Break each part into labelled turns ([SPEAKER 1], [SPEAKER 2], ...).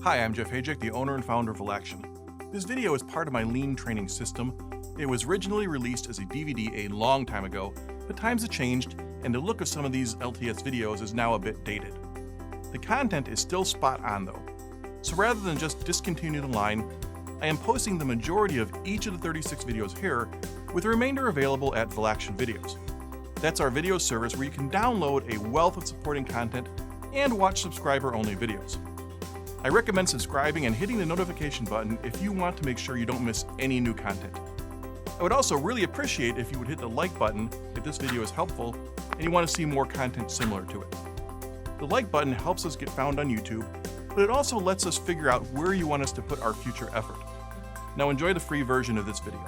[SPEAKER 1] Hi, I'm Jeff Hajek, the owner and founder of Relaction. This video is part of my Lean training system. It was originally released as a DVD a long time ago, but times have changed and the look of some of these LTS videos is now a bit dated. The content is still spot on though, so rather than just discontinue the line, I am posting the majority of each of the 36 videos here, with the remainder available at Relaction Videos. That's our video service where you can download a wealth of supporting content and watch subscriber-only videos. I recommend subscribing and hitting the notification button if you want to make sure you don't miss any new content. I would also really appreciate if you would hit the like button if this video is helpful and you want to see more content similar to it. The like button helps us get found on YouTube, but it also lets us figure out where you want us to put our future effort. Now enjoy the free version of this video.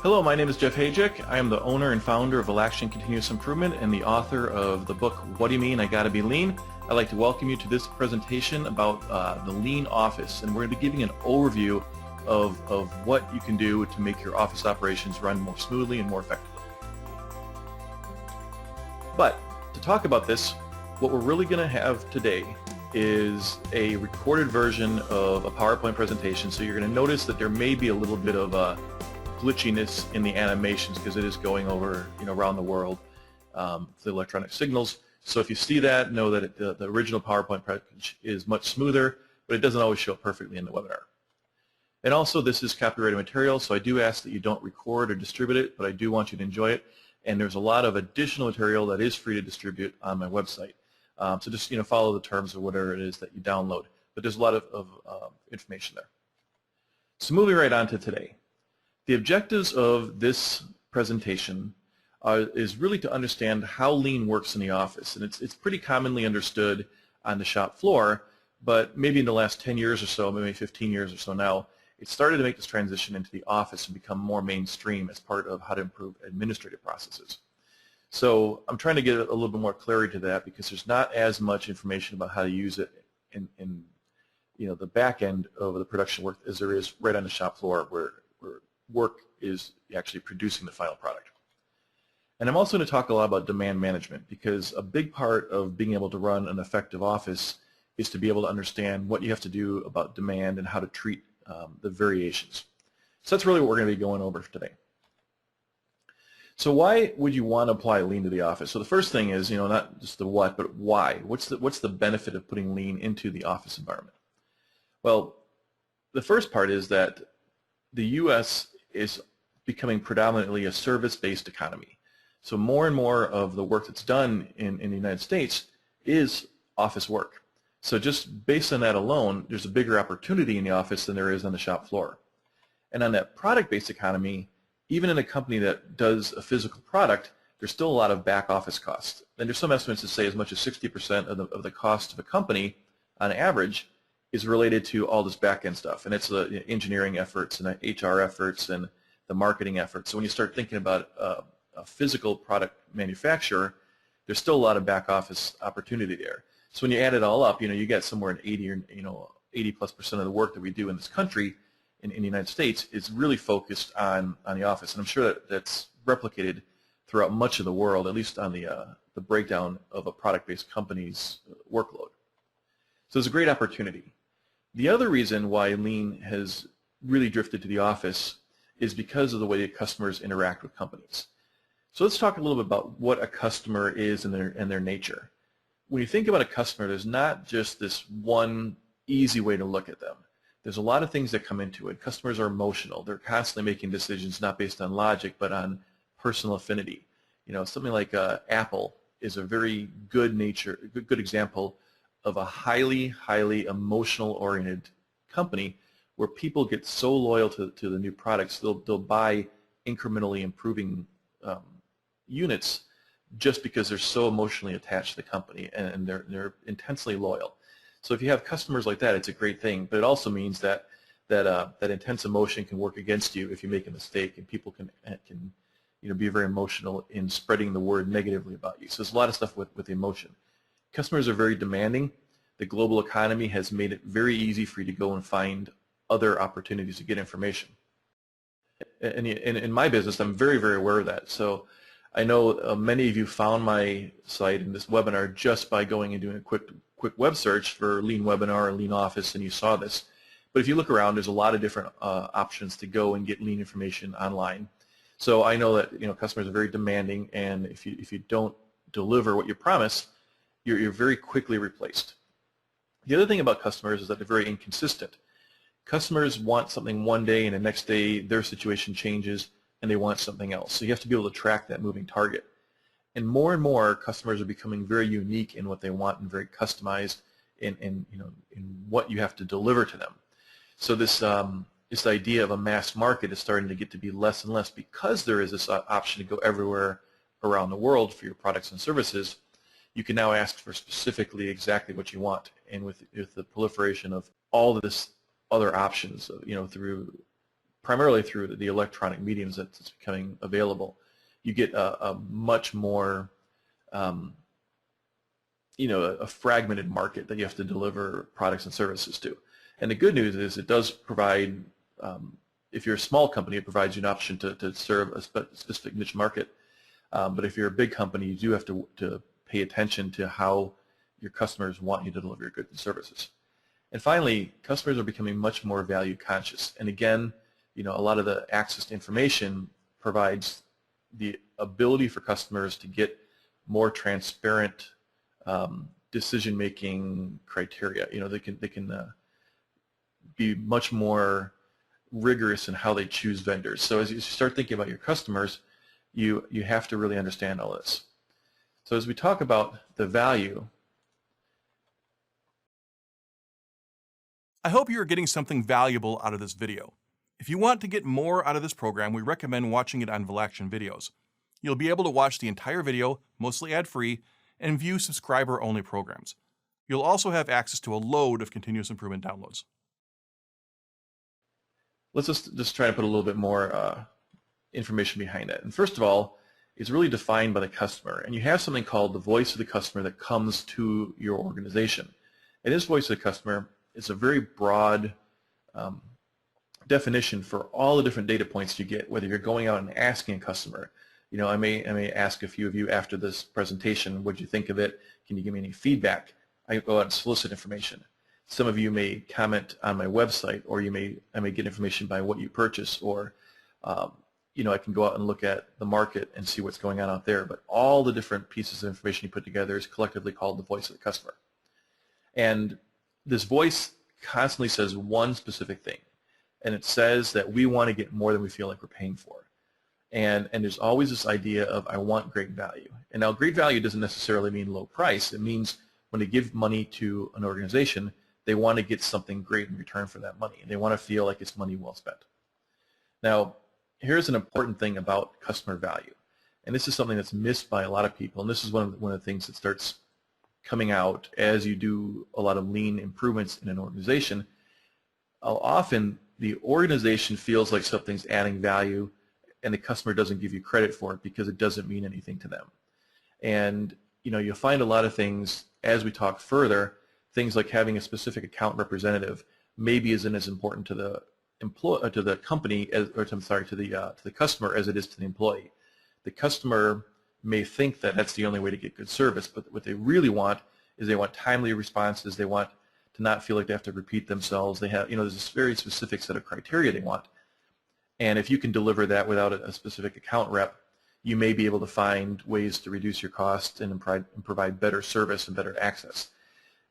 [SPEAKER 2] Hello, my name is Jeff Hajek. I am the owner and founder of Relaction Continuous Improvement and the author of the book, What Do You Mean I Gotta Be Lean? I'd like to welcome you to this presentation about the Lean Office, and we're going to be giving an overview of what you can do to make your office operations run more smoothly and more effectively. But to talk about this, what we're really going to have today is a recorded version of a PowerPoint presentation, so you're going to notice that there may be a little bit of a glitchiness in the animations because it is going over around the world, the electronic signals. So if you see that, know that the original PowerPoint package is much smoother, but it doesn't always show up perfectly in the webinar. And also, this is copyrighted material, so I do ask that you don't record or distribute it, but I do want you to enjoy it. And there's a lot of additional material that is free to distribute on my website. So just follow the terms of whatever it is that you download. But there's a lot of information there. So moving right on to today. The objectives of this presentation is really to understand how Lean works in the office, and it's pretty commonly understood on the shop floor, but maybe in the last 10 years or so, maybe 15 years or so now, it started to make this transition into the office and become more mainstream as part of how to improve administrative processes. So I'm trying to get a little bit more clarity to that because there's not as much information about how to use it in the back end of the production work as there is right on the shop floor where work is actually producing the final product. And I'm also going to talk a lot about demand management because a big part of being able to run an effective office is to be able to understand what you have to do about demand and how to treat the variations. So that's really what we're going to be going over today. So why would you want to apply Lean to the office? So the first thing is, not just the what, but why. What's the benefit of putting Lean into the office environment? Well, the first part is that the U.S. is becoming predominantly a service-based economy. So more and more of the work that's done in the United States is office work. So just based on that alone, there's a bigger opportunity in the office than there is on the shop floor. And on that product-based economy, even in a company that does a physical product, there's still a lot of back office costs. And there's some estimates that say as much as 60% of the cost of a company on average is related to all this back-end stuff, and it's the engineering efforts and the HR efforts and the marketing efforts. So when you start thinking about a physical product manufacturer, there's still a lot of back-office opportunity there. So when you add it all up, you get somewhere in 80+ % of the work that we do in this country, in the United States, is really focused on the office, and I'm sure that's replicated throughout much of the world, at least on the breakdown of a product-based company's workload. So it's a great opportunity. The other reason why Lean has really drifted to the office is because of the way customers interact with companies. So let's talk a little bit about what a customer is and their nature. When you think about a customer, there's not just this one easy way to look at them. There's a lot of things that come into it. Customers are emotional. They're constantly making decisions not based on logic but on personal affinity. Something like Apple is a very good example of a highly emotional-oriented company where people get so loyal to the new products, they'll buy incrementally improving units just because they're so emotionally attached to the company and they're intensely loyal. So if you have customers like that, it's a great thing, but it also means that intense emotion can work against you if you make a mistake, and people can be very emotional in spreading the word negatively about you. So there's a lot of stuff with the emotion. Customers are very demanding. The global economy has made it very easy for you to go and find other opportunities to get information. And in my business, I'm very aware of that. So I know many of you found my site in this webinar just by going and doing a quick quick web search for Lean Webinar or Lean Office and you saw this. But if you look around, there's a lot of different options to go and get Lean information online. So I know that customers are very demanding, and if you don't deliver what you promise, you're very quickly replaced. The other thing about customers is that they're very inconsistent. Customers want something one day, and the next day their situation changes and they want something else. So you have to be able to track that moving target. And more customers are becoming very unique in what they want and very customized in what you have to deliver to them. So this idea of a mass market is starting to get to be less and less because there is this option to go everywhere around the world for your products and services. You can now ask for specifically exactly what you want, and with the proliferation of all of this other options, primarily through the electronic mediums that's becoming available, you get a much more a fragmented market that you have to deliver products and services to. And the good news is it does provide, if you're a small company, it provides you an option to serve a specific niche market. But if you're a big company, you do have to pay attention to how your customers want you to deliver your goods and services. And finally, customers are becoming much more value conscious. And again, a lot of the access to information provides the ability for customers to get more transparent decision-making criteria. They can be much more rigorous in how they choose vendors. So as you start thinking about your customers, you have to really understand all this. So as we talk about the value,
[SPEAKER 1] I hope you are getting something valuable out of this video. If you want to get more out of this program, we recommend watching it on Valaction Videos. You'll be able to watch the entire video, mostly ad-free, and view subscriber-only programs. You'll also have access to a load of continuous improvement downloads.
[SPEAKER 2] Let's just try to put a little bit more information behind that. And first of all, it's really defined by the customer. And you have something called the voice of the customer that comes to your organization. And this voice of the customer is a very broad definition for all the different data points you get, whether you're going out and asking a customer. I may ask a few of you after this presentation, what did you think of it? Can you give me any feedback? I go out and solicit information. Some of you may comment on my website, or I may get information by what you purchase, or I can go out and look at the market and see what's going on out there. But all the different pieces of information you put together is collectively called the voice of the customer. And this voice constantly says one specific thing, and it says that we want to get more than we feel like we're paying for. And there's always this idea of I want great value. And now great value doesn't necessarily mean low price. It means when they give money to an organization, they want to get something great in return for that money. They want to feel like it's money well spent. Now, here's an important thing about customer value. And this is something that's missed by a lot of people. And this is one of the things that starts coming out as you do a lot of lean improvements in an organization. Often the organization feels like something's adding value, and the customer doesn't give you credit for it because it doesn't mean anything to them. And you'll find a lot of things as we talk further, things like having a specific account representative maybe isn't as important to the company to the customer as it is to the employee. The customer may think that that's the only way to get good service, but what they really want is they want timely responses. They want to not feel like they have to repeat themselves. They have, there's this very specific set of criteria they want. And if you can deliver that without a specific account rep, you may be able to find ways to reduce your costs and provide better service and better access.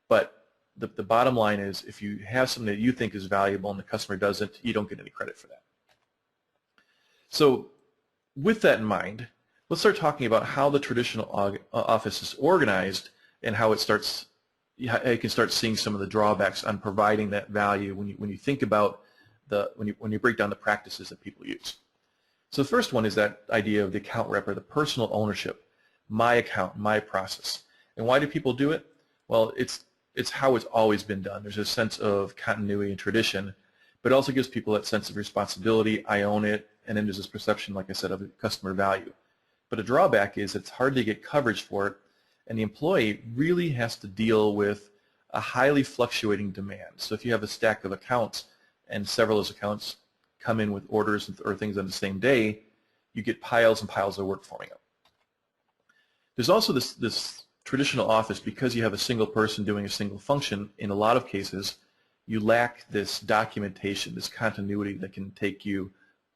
[SPEAKER 2] But the bottom line is, if you have something that you think is valuable and the customer doesn't, you don't get any credit for that. So with that in mind, let's start talking about how the traditional office is organized and how you can start seeing some of the drawbacks on providing that value when you think about when you break down the practices that people use. So the first one is that idea of the account rep, or the personal ownership, my account, my process. And why do people do it? Well, it's how it's always been done. There's a sense of continuity and tradition, but it also gives people that sense of responsibility. I own it, and then there's this perception, like I said, of customer value. But a drawback is it's hard to get coverage for it, and the employee really has to deal with a highly fluctuating demand. So if you have a stack of accounts and several of those accounts come in with orders or things on the same day, you get piles and piles of work forming up. There's also this traditional office, because you have a single person doing a single function, in a lot of cases, you lack this documentation, this continuity that can take you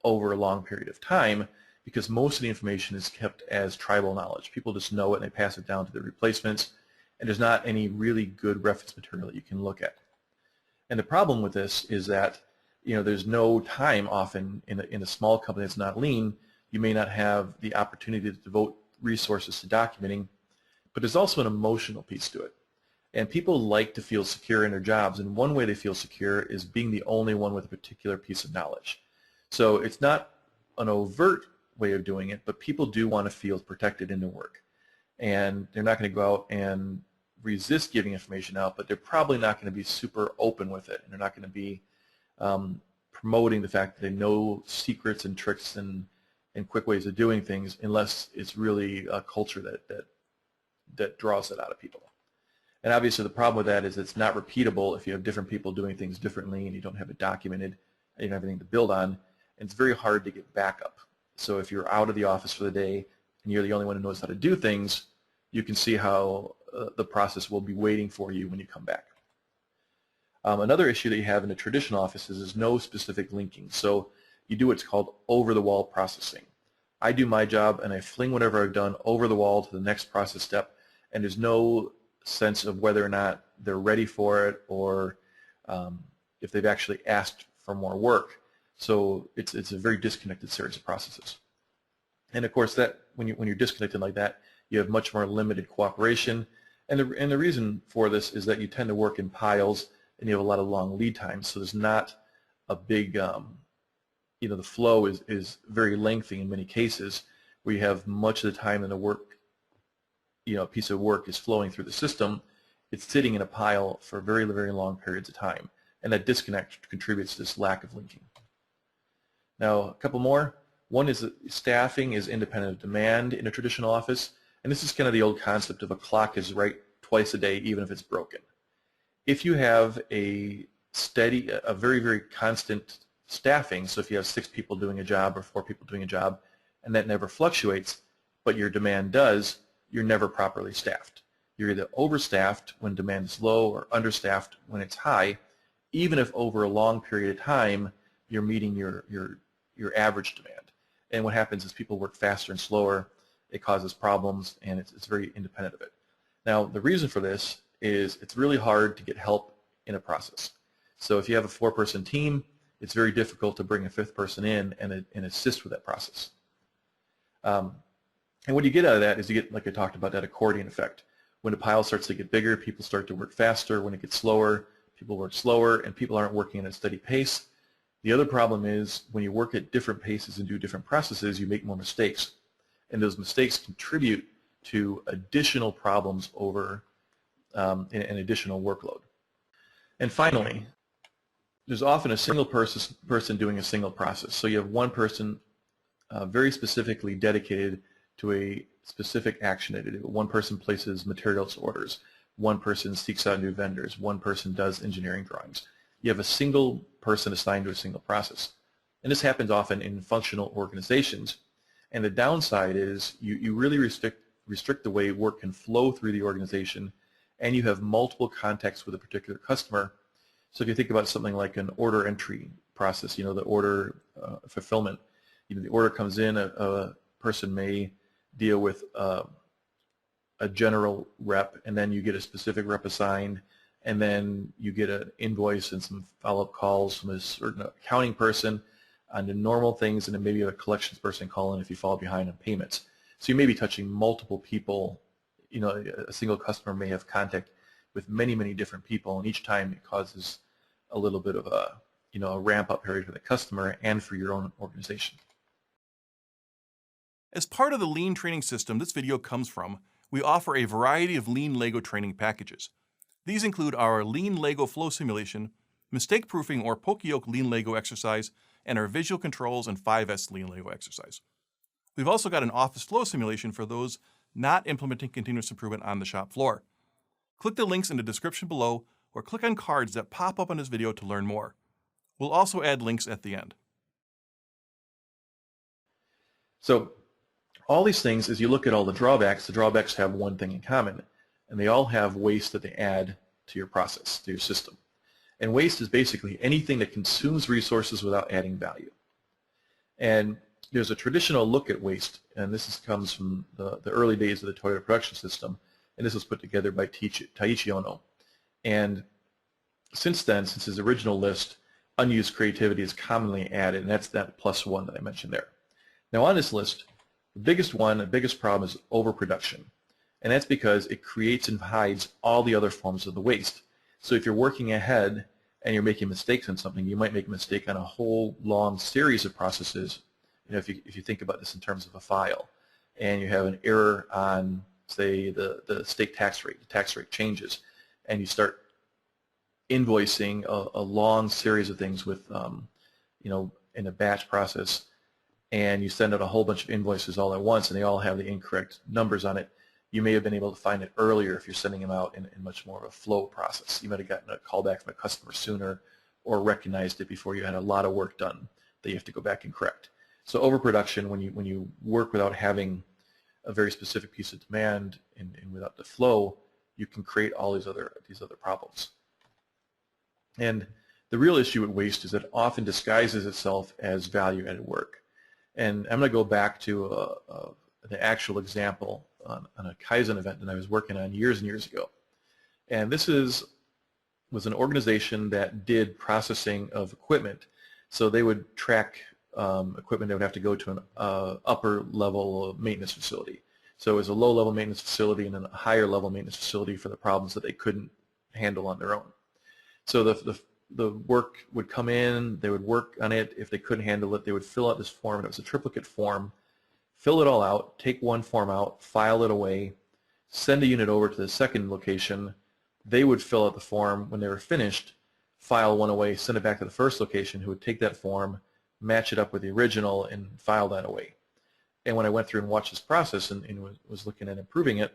[SPEAKER 2] over a long period of time, because most of the information is kept as tribal knowledge. People just know it and they pass it down to their replacements, and there's not any really good reference material that you can look at. And the problem with this is that there's no time often in a small company that's not lean. You may not have the opportunity to devote resources to documenting, but there's also an emotional piece to it. And people like to feel secure in their jobs, and one way they feel secure is being the only one with a particular piece of knowledge. So it's not an overt way of doing it, but people do want to feel protected in their work. And they're not going to go out and resist giving information out, but they're probably not going to be super open with it. And they're not going to be promoting the fact that they know secrets and tricks and quick ways of doing things, unless it's really a culture that draws it out of people. And obviously the problem with that is it's not repeatable if you have different people doing things differently and you don't have it documented and you don't have anything to build on. And it's very hard to get backup. So if you're out of the office for the day and you're the only one who knows how to do things, you can see how the process will be waiting for you when you come back. Another issue that you have in the traditional offices is no specific linking. So you do what's called over-the-wall processing. I do my job and I fling whatever I've done over the wall to the next process step, and there's no sense of whether or not they're ready for it or if they've actually asked for more work. So it's a very disconnected series of processes. And of course, that when you're disconnected like that, you have much more limited cooperation. And the reason for this is that you tend to work in piles and you have a lot of long lead times. So there's not a big, the flow is very lengthy in many cases, where you have much of the time in the work, a piece of work is flowing through the system. It's sitting in a pile for very, very long periods of time. And that disconnect contributes to this lack of linking. Now, a couple more. One is that staffing is independent of demand in a traditional office. And this is kind of the old concept of a clock is right twice a day, even if it's broken. If you have a steady, a very, very constant staffing, so if you have 6 people doing a job or 4 people doing a job, and that never fluctuates, but your demand does, you're never properly staffed. You're either overstaffed when demand is low or understaffed when it's high, even if over a long period of time you're meeting your average demand. And what happens is people work faster and slower, it causes problems, and it's very independent of it. Now, the reason for this is it's really hard to get help in a process. So if you have a 4-person team, it's very difficult to bring a 5th person in and assist with that process. And what you get out of that is you get, like I talked about, that accordion effect. When the pile starts to get bigger, people start to work faster. When it gets slower, people work slower, and people aren't working at a steady pace. The other problem is when you work at different paces and do different processes, you make more mistakes. And those mistakes contribute to additional problems over an additional workload. And finally, there's often a single person doing a single process. So you have one person very specifically dedicated to a specific action that they do. One person places materials orders. One person seeks out new vendors. One person does engineering drawings. You have a single person assigned to a single process. And this happens often in functional organizations. And the downside is you really restrict the way work can flow through the organization, and you have multiple contacts with a particular customer. So if you think about something like an order entry process, the order fulfillment, the order comes in, a person may deal with a general rep, and then you get a specific rep assigned, and then you get an invoice and some follow-up calls from a certain accounting person on the normal things, and then maybe a collections person calling if you fall behind on payments. So you may be touching multiple people. A single customer may have contact with many, many different people, and each time it causes a little bit of a ramp-up period for the customer and for your own organization.
[SPEAKER 1] As part of the Lean training system this video comes from, we offer a variety of Lean Lego training packages. These include our Lean Lego flow simulation, mistake proofing or poka-yoke Lean Lego exercise, and our visual controls and 5S Lean Lego exercise. We've also got an office flow simulation for those not implementing continuous improvement on the shop floor. Click the links in the description below or click on cards that pop up on this video to learn more. We'll also add links at the end.
[SPEAKER 2] So all these things, as you look at all the drawbacks have one thing in common. and they all have waste that they add to your process, to your system. And waste is basically anything that consumes resources without adding value. And there's a traditional look at waste, and comes from the early days of the Toyota production system, and this was put together by Taiichi Ohno. And since then, since his original list, unused creativity is commonly added, and that's that +1 that I mentioned there. Now on this list, the biggest problem is overproduction, and that's because it creates and hides all the other forms of the waste. So if you're working ahead and you're making mistakes on something, you might make a mistake on a whole long series of processes. If you think about this in terms of a file, and you have an error on, say, the state tax rate, the tax rate changes, and you start invoicing a long series of things with, in a batch process, and you send out a whole bunch of invoices all at once, and they all have the incorrect numbers on it. You may have been able to find it earlier if you're sending them out in much more of a flow process. You might have gotten a call back from a customer sooner, or recognized it before you had a lot of work done that you have to go back and correct. So overproduction, when you work without having a very specific piece of demand and without the flow, you can create all these other problems. And the real issue with waste is that it often disguises itself as value-added work. And I'm going to go back to the actual example on a Kaizen event that I was working on years and years ago. And this was an organization that did processing of equipment. So they would track equipment that would have to go to an upper level maintenance facility. So it was a low level maintenance facility and then a higher level maintenance facility for the problems that they couldn't handle on their own. So the work would come in, they would work on it. If they couldn't handle it, they would fill out this form, and it was a triplicate form. Fill it all out, take one form out, file it away, send a unit over to the second location. They would fill out the form. When they were finished, file one away, send it back to the first location, who would take that form, match it up with the original, and file that away. And when I went through and watched this process and was looking at improving it,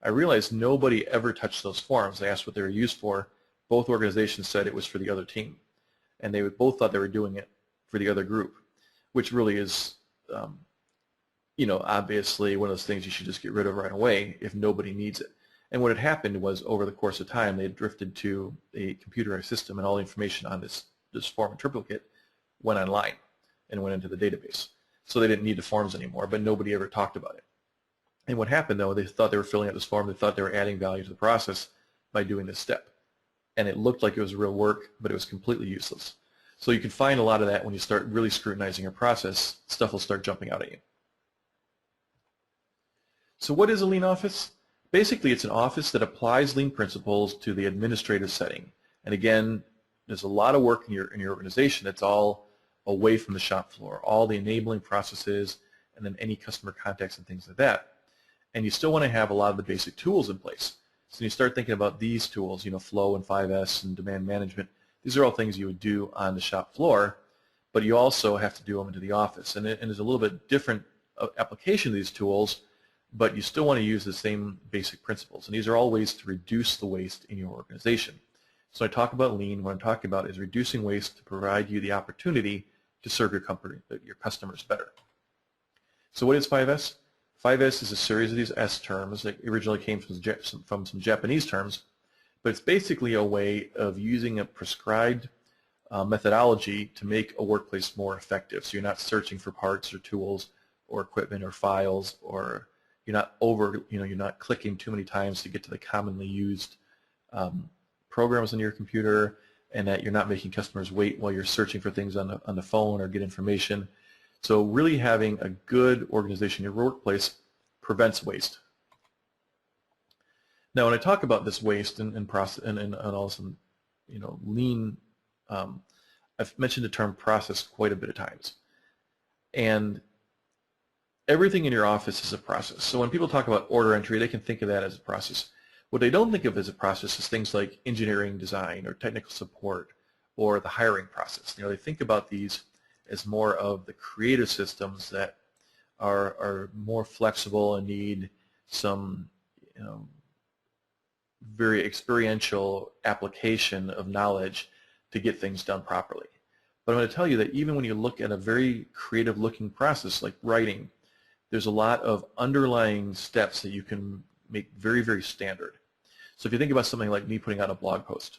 [SPEAKER 2] I realized nobody ever touched those forms. I asked what they were used for. Both organizations said it was for the other team, and they both thought they were doing it for the other group, which really is, obviously one of those things you should just get rid of right away if nobody needs it. And what had happened was, over the course of time, they had drifted to a computerized system, and all the information on this form and triplicate went online and went into the database. So they didn't need the forms anymore, but nobody ever talked about it. And what happened, though, they thought they were filling out this form, they thought they were adding value to the process by doing this step. And it looked like it was real work, but it was completely useless. So you can find a lot of that when you start really scrutinizing your process. Stuff will start jumping out at you. So what is a lean office? Basically, it's an office that applies lean principles to the administrative setting. And again, there's a lot of work in your organization that's all away from the shop floor, all the enabling processes, and then any customer contacts and things like that. And you still want to have a lot of the basic tools in place. So you start thinking about these tools, Flow and 5S and demand management. These are all things you would do on the shop floor, but you also have to do them into the office. And there's a little bit different application of these tools, but you still want to use the same basic principles. And these are all ways to reduce the waste in your organization. So I talk about lean. What I'm talking about is reducing waste to provide you the opportunity to serve your customers better. So what is 5S? 5S is a series of these S terms that originally came from some Japanese terms, but it's basically a way of using a prescribed methodology to make a workplace more effective. So you're not searching for parts or tools or equipment or files, or you're not clicking too many times to get to the commonly used programs on your computer, and that you're not making customers wait while you're searching for things on the phone or get information. So really having a good organization in your workplace prevents waste. Now, when I talk about this waste and process and also lean, I've mentioned the term process quite a bit of times. And everything in your office is a process. So when people talk about order entry, they can think of that as a process. What they don't think of as a process is things like engineering design or technical support or the hiring process. They think about these as more of the creative systems that are more flexible and need some very experiential application of knowledge to get things done properly. But I'm going to tell you that even when you look at a very creative looking process like writing, there's a lot of underlying steps that you can make very, very standard. So if you think about something like me putting out a blog post,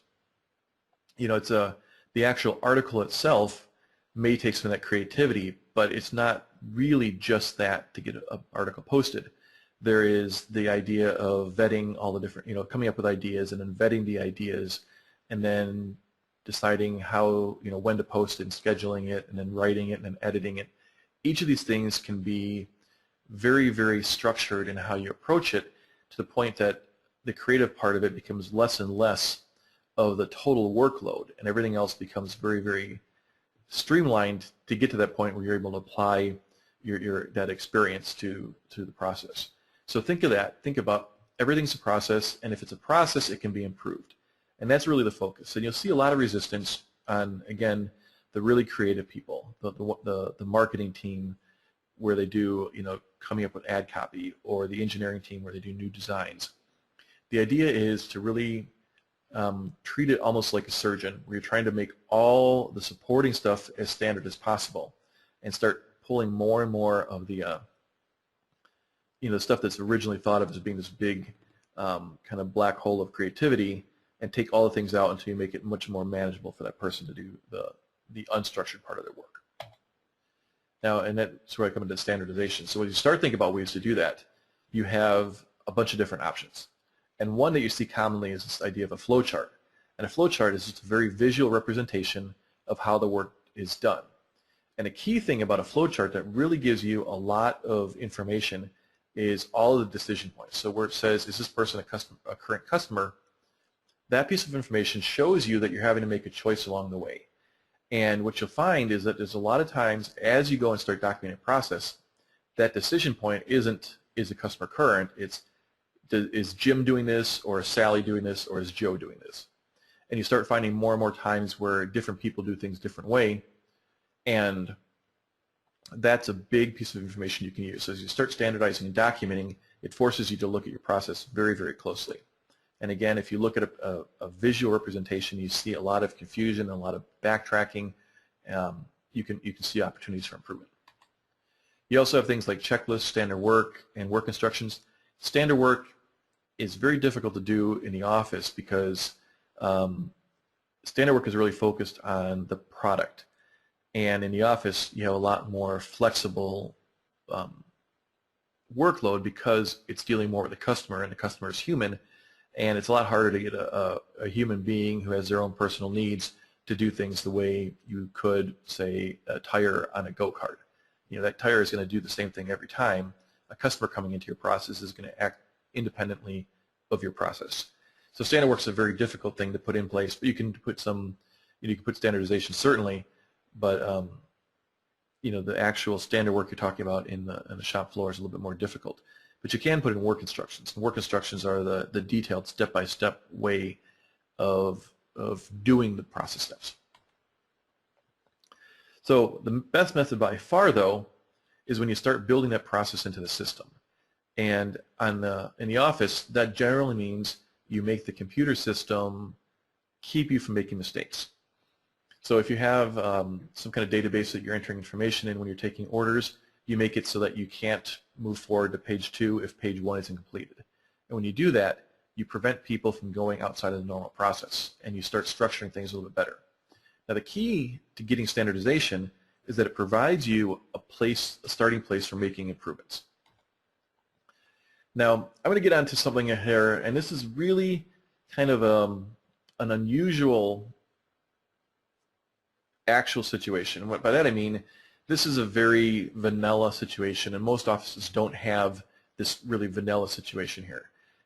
[SPEAKER 2] it's the actual article itself may take some of that creativity, but it's not really just that to get an article posted. There is the idea of vetting all the different, coming up with ideas and then vetting the ideas and then deciding how, when to post it and scheduling it and then writing it and then editing it. Each of these things can be very, very structured in how you approach it, to the point that the creative part of it becomes less and less of the total workload, and everything else becomes very, very streamlined to get to that point where you're able to apply that experience to the process. So think of that. Think about everything's a process, and if it's a process, it can be improved. And that's really the focus. And you'll see a lot of resistance on, again, the really creative people, the marketing team where they do, coming up with ad copy, or the engineering team where they do new designs. The idea is to really treat it almost like a surgeon, where you're trying to make all the supporting stuff as standard as possible and start pulling more and more of the the stuff that's originally thought of as being this big kind of black hole of creativity, and take all the things out until you make it much more manageable for that person to do the unstructured part of their work. Now, and that's where I come into standardization. So when you start thinking about ways to do that, you have a bunch of different options. And one that you see commonly is this idea of a flow chart. And a flow chart is just a very visual representation of how the work is done. And a key thing about a flow chart that really gives you a lot of information is all of the decision points. So where it says, is this person a current customer, that piece of information shows you that you're having to make a choice along the way. And what you'll find is that there's a lot of times, as you go and start documenting a process, that decision point isn't, is a customer current? It's, is Jim doing this, or is Sally doing this, or is Joe doing this? And you start finding more and more times where different people do things different way, and that's a big piece of information you can use. So as you start standardizing and documenting, it forces you to look at your process very, very closely. And again, if you look at a visual representation, you see a lot of confusion and a lot of backtracking. You can see opportunities for improvement. You also have things like checklists, standard work, and work instructions. Standard work is very difficult to do in the office because standard work is really focused on the product. And in the office, you have a lot more flexible workload because it's dealing more with the customer, and the customer is human. And it's a lot harder to get a human being who has their own personal needs to do things the way you could, say, a tire on a go-kart. That tire is going to do the same thing every time. A customer coming into your process is going to act independently of your process. So standard work is a very difficult thing to put in place, but you can put some, you can put standardization certainly, but the actual standard work you're talking about in the shop floor is a little bit more difficult. But you can put in work instructions. And work instructions are the detailed step-by-step way of doing the process steps. So the best method by far, though, is when you start building that process into the system. And in the office, that generally means you make the computer system keep you from making mistakes. So if you have some kind of database that you're entering information in when you're taking orders, you make it so that you can't move forward to page 2 if page 1 isn't completed. And when you do that, you prevent people from going outside of the normal process, and you start structuring things a little bit better. Now, the key to getting standardization is that it provides you a starting place for making improvements. Now, I'm going to get onto something here, and this is really kind of an unusual actual situation. By that I mean, this is a very vanilla situation, and most offices don't have this really vanilla situation here.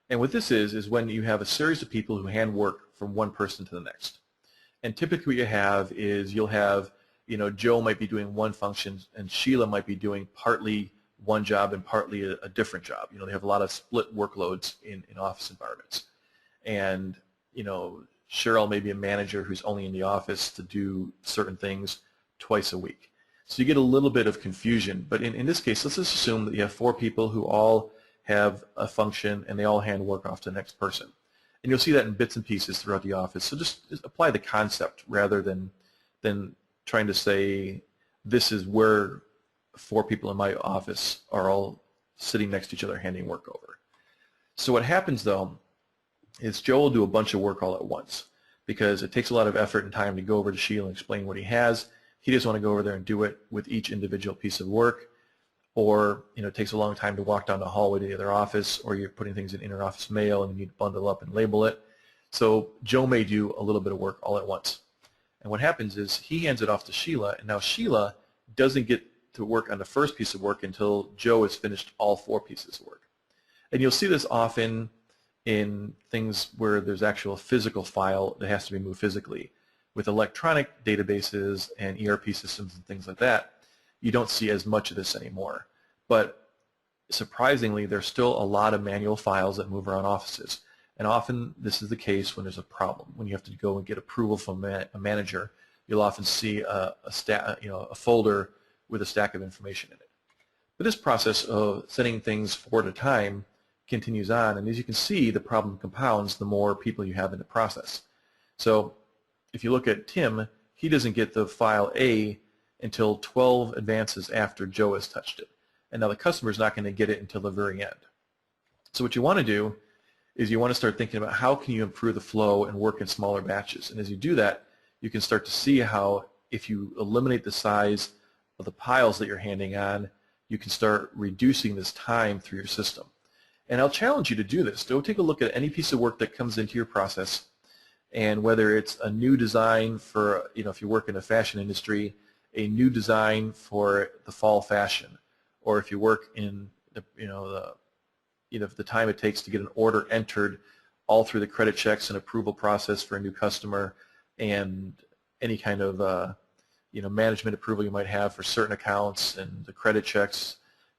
[SPEAKER 2] And what this is when you have a series of people who hand work from one person to the next. And typically what you have is you'll have, Joe might be doing one function, and Sheila might be doing partly one job and partly a different job. They have a lot of split workloads in office environments. And, Cheryl may be a manager who's only in the office to do certain things twice a week. So you get a little bit of confusion. But in this case, let's just assume that you have 4 people who all have a function and they all hand work off to the next person. And you'll see that in bits and pieces throughout the office. So just apply the concept rather than trying to say this is where 4 people in my office are all sitting next to each other handing work over. So what happens, though, is Joe will do a bunch of work all at once because it takes a lot of effort and time to go over to Sheila and explain what he has. He doesn't want to go over there and do it with each individual piece of work, or it takes a long time to walk down the hallway to the other office, or you're putting things in inter-office mail and you need to bundle up and label it. So Joe may do a little bit of work all at once. And what happens is he hands it off to Sheila, and now Sheila doesn't get to work on the first piece of work until Joe has finished all 4 pieces of work. And you'll see this often in things where there's actual physical file that has to be moved physically. With electronic databases and ERP systems and things like that, you don't see as much of this anymore. But surprisingly, there's still a lot of manual files that move around offices. And often this is the case when there's a problem. When you have to go and get approval from a manager, you'll often see a folder with a stack of information in it. But this process of sending things 4 at a time continues on, and as you can see, the problem compounds the more people you have in the process. So if you look at Tim, he doesn't get the file A until 12 advances after Joe has touched it. And now the customer is not going to get it until the very end. So what you want to do is you want to start thinking about how can you improve the flow and work in smaller batches. And as you do that, you can start to see how if you eliminate the size of the piles that you're handing on, you can start reducing this time through your system. And I'll challenge you to do this. Go take a look at any piece of work that comes into your process, and whether it's a new design for, if you work in the fashion industry, a new design for the fall fashion, or if you work in the time it takes to get an order entered all through the credit checks and approval process for a new customer, and any kind of management approval you might have for certain accounts, and the credit checks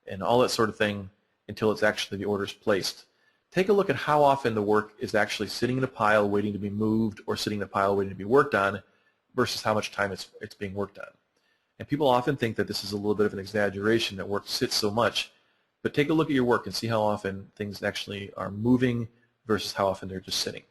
[SPEAKER 2] and all that sort of thing until it's actually the order's placed. Take a look at how often the work is actually sitting in a pile waiting to be moved, or sitting in a pile waiting to be worked on, versus how much time it's being worked on. And people often think that this is a little bit of an exaggeration, that work sits so much, but take a look at your work and see how often things actually are moving versus how often they're just sitting.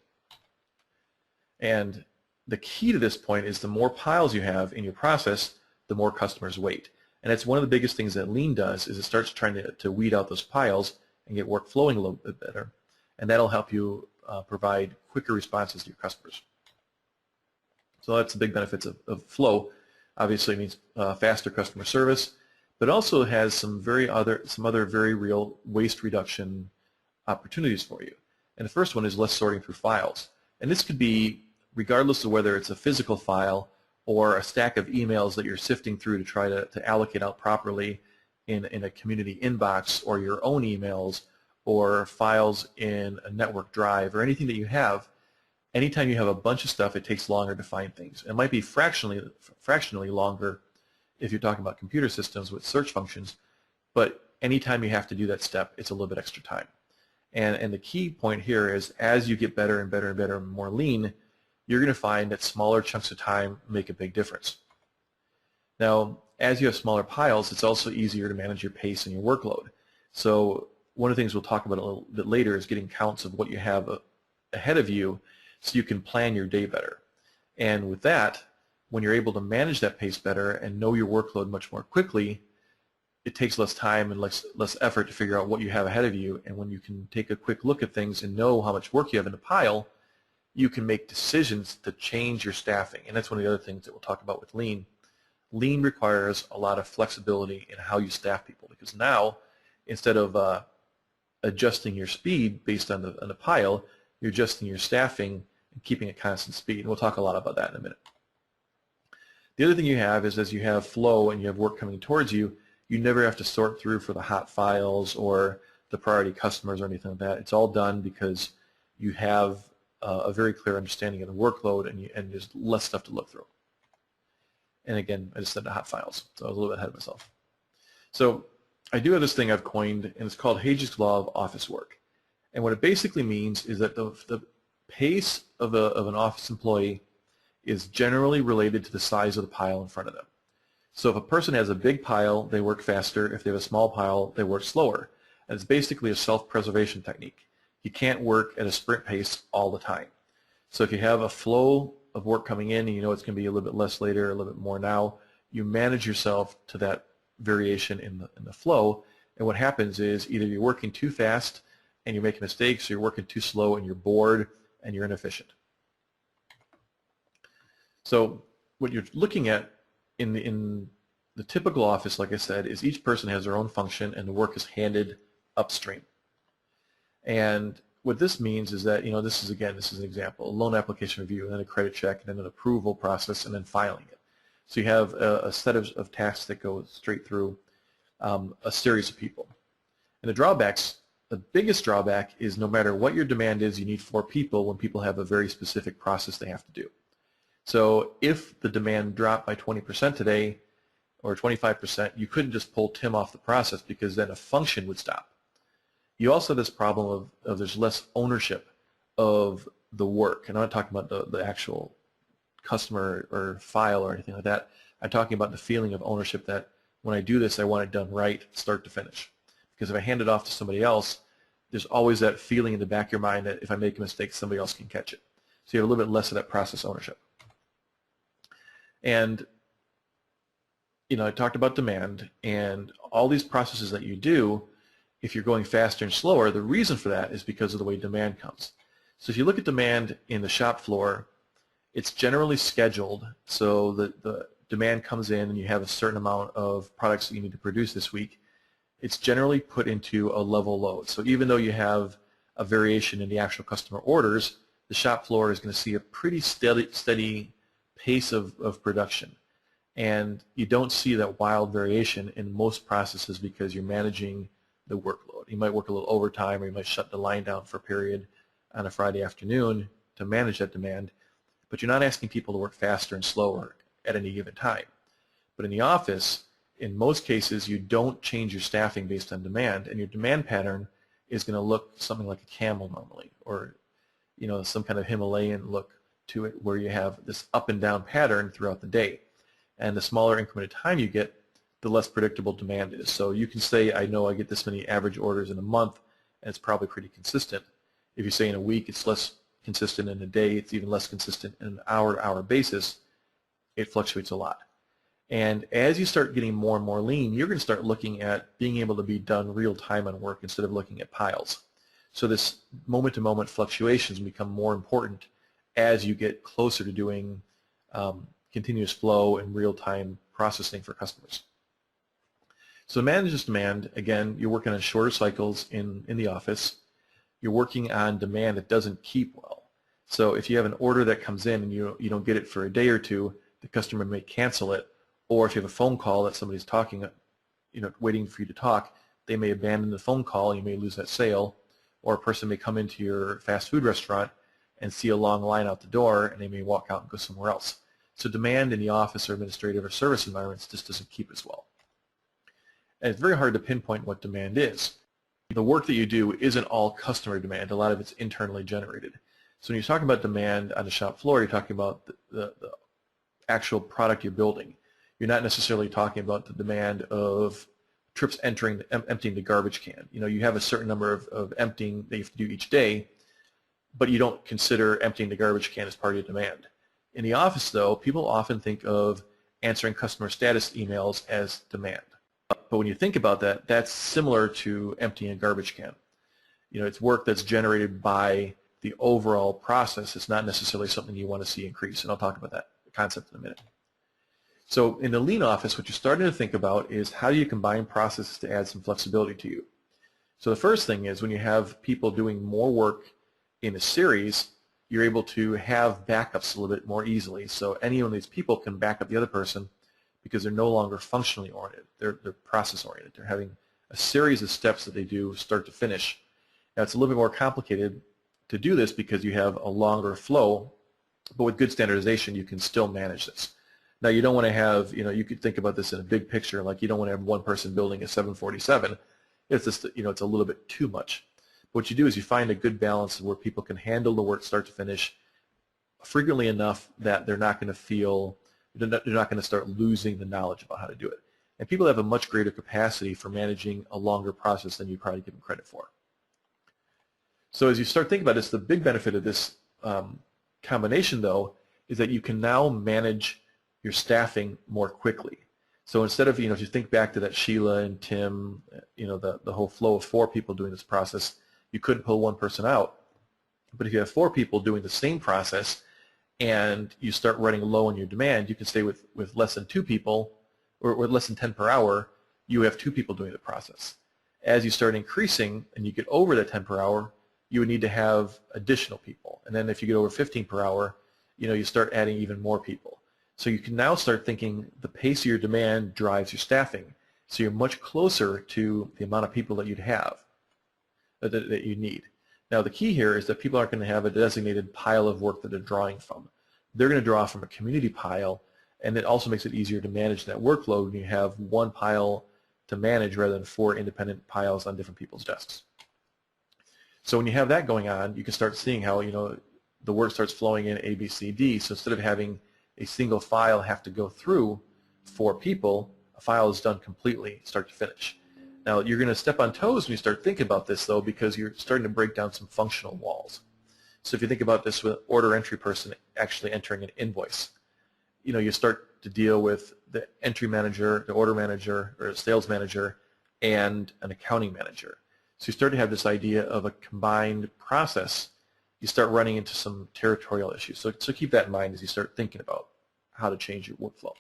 [SPEAKER 2] And the key to this point is the more piles you have in your process, the more customers wait. And that's one of the biggest things that Lean does, is it starts trying to weed out those piles and get work flowing a little bit better. And that'll help you provide quicker responses to your customers. So that's the big benefits of flow. Obviously it means faster customer service, but also has some other very real waste reduction opportunities for you. And the first one is less sorting through files. And this could be regardless of whether it's a physical file or a stack of emails that you're sifting through to try to allocate out properly in a community inbox, or your own emails, or files in a network drive, or anything that you have. Anytime you have a bunch of stuff, it takes longer to find things. It might be fractionally longer if you're talking about computer systems with search functions, but anytime you have to do that step, it's a little bit extra time. And the key point here is, as you get better and better and better and more lean, you're going to find that smaller chunks of time make a big difference. Now, as you have smaller piles, it's also easier to manage your pace and your workload. So one of the things we'll talk about a little bit later is getting counts of what you have ahead of you so you can plan your day better. And with that, when you're able to manage that pace better and know your workload much more quickly, it takes less time and less effort to figure out what you have ahead of you. And when you can take a quick look at things and know how much work you have in the pile, you can make decisions to change your staffing. And that's one of the other things that we'll talk about with Lean. Lean requires a lot of flexibility in how you staff people, because now, instead of adjusting your speed based on the pile, you're adjusting your staffing and keeping a constant speed. And we'll talk a lot about that in a minute. The other thing you have is, as you have flow and you have work coming towards you, you never have to sort through for the hot files or the priority customers or anything like that. It's all done because you have a very clear understanding of the workload, and there's less stuff to look through. And again, I just said the hot files, so I was a little bit ahead of myself. So I do have this thing I've coined, and it's called Hage's Law of Office Work. And what it basically means is that the pace of an office employee is generally related to the size of the pile in front of them. So if a person has a big pile, they work faster. If they have a small pile, they work slower. And it's basically a self-preservation technique. You can't work at a sprint pace all the time. So if you have a flow of work coming in and you know it's going to be a little bit less later, a little bit more now, you manage yourself to that variation in the flow. And what happens is, either you're working too fast and you're making mistakes, or you're working too slow and you're bored and you're inefficient. So what you're looking at in the typical office, like I said, is each person has their own function and the work is handed upstream. And what this means is that, this is an example, a loan application review, and then a credit check, and then an approval process, and then filing it. So you have a set of tasks that go straight through a series of people. And the drawbacks, the biggest drawback is no matter what your demand is, you need 4 people when people have a very specific process they have to do. So if the demand dropped by 20% today, or 25%, you couldn't just pull Tim off the process because then a function would stop. You also have this problem of there's less ownership of the work. And I'm not talking about the actual customer or file or anything like that. I'm talking about the feeling of ownership that when I do this, I want it done right, start to finish. Because if I hand it off to somebody else, there's always that feeling in the back of your mind that if I make a mistake, somebody else can catch it. So you have a little bit less of that process ownership. And I talked about demand, and all these processes that you do, if you're going faster and slower, the reason for that is because of the way demand comes. So if you look at demand in the shop floor, it's generally scheduled, so that the demand comes in and you have a certain amount of products that you need to produce this week. It's generally put into a level load. So even though you have a variation in the actual customer orders, the shop floor is going to see a pretty steady pace of production. And you don't see that wild variation in most processes because you're managing the workload. You might work a little overtime, or you might shut the line down for a period on a Friday afternoon to manage that demand, but you're not asking people to work faster and slower at any given time. But in the office, in most cases, you don't change your staffing based on demand, and your demand pattern is going to look something like a camel normally, or some kind of Himalayan look to it where you have this up and down pattern throughout the day. And the smaller increment of time you get, the less predictable demand is. So you can say, I know I get this many average orders in a month, and it's probably pretty consistent. If you say in a week it's less consistent, in a day it's even less consistent, in an hour-to-hour basis, it fluctuates a lot. And as you start getting more and more lean, you're going to start looking at being able to be done real time on work instead of looking at piles. So this moment-to-moment fluctuations become more important as you get closer to doing continuous flow and real-time processing for customers. So to manage this demand, again, you're working on shorter cycles in the office. You're working on demand that doesn't keep well. So if you have an order that comes in and you don't get it for a day or two, the customer may cancel it. Or if you have a phone call that somebody's talking, waiting for you to talk, they may abandon the phone call and you may lose that sale. Or a person may come into your fast food restaurant and see a long line out the door, and they may walk out and go somewhere else. So demand in the office or administrative or service environments just doesn't keep as well. And it's very hard to pinpoint what demand is. The work that you do isn't all customer demand. A lot of it's internally generated. So when you're talking about demand on the shop floor, you're talking about the actual product you're building. You're not necessarily talking about the demand of trips emptying the garbage can. You have a certain number of emptying that you have to do each day, but you don't consider emptying the garbage can as part of your demand. In the office, though, people often think of answering customer status emails as demand. But when you think about that, that's similar to emptying a garbage can. It's work that's generated by the overall process. It's not necessarily something you want to see increase, and I'll talk about that concept in a minute. So in the lean office, what you're starting to think about is how do you combine processes to add some flexibility to you. So the first thing is when you have people doing more work in a series, you're able to have backups a little bit more easily. So any one of these people can back up the other person because they're no longer functionally oriented. They're process oriented. They're having a series of steps that they do start to finish. Now it's a little bit more complicated to do this because you have a longer flow, but with good standardization you can still manage this. Now you don't want to have, you could think about this in a big picture, like you don't want to have one person building a 747. It's just, it's a little bit too much. But what you do is you find a good balance where people can handle the work start to finish frequently enough that they're not going to start losing the knowledge about how to do it. And people have a much greater capacity for managing a longer process than you probably give them credit for. So as you start thinking about this, the big benefit of this combination, though, is that you can now manage your staffing more quickly. So instead of, if you think back to that Sheila and Tim, the whole flow of 4 people doing this process, you couldn't pull one person out. But if you have 4 people doing the same process and you start running low on your demand, you can stay with less than 2 people, or with less than 10 per hour, you have 2 people doing the process. As you start increasing and you get over that 10 per hour, you would need to have additional people. And then if you get over 15 per hour, you start adding even more people. So you can now start thinking the pace of your demand drives your staffing. So you're much closer to the amount of people that you'd have, that you need. Now the key here is that people aren't going to have a designated pile of work that they're drawing from. They're going to draw from a community pile, and it also makes it easier to manage that workload when you have one pile to manage rather than 4 independent piles on different people's desks. So when you have that going on, you can start seeing how the work starts flowing in A, B, C, D. So instead of having a single file have to go through 4 people, a file is done completely, start to finish. Now you're going to step on toes when you start thinking about this, though, because you're starting to break down some functional walls. So if you think about this with order entry person actually entering an invoice, you start to deal with the entry manager, the order manager, or sales manager, and an accounting manager. So you start to have this idea of a combined process. You start running into some territorial issues. So keep that in mind as you start thinking about how to change your workflow.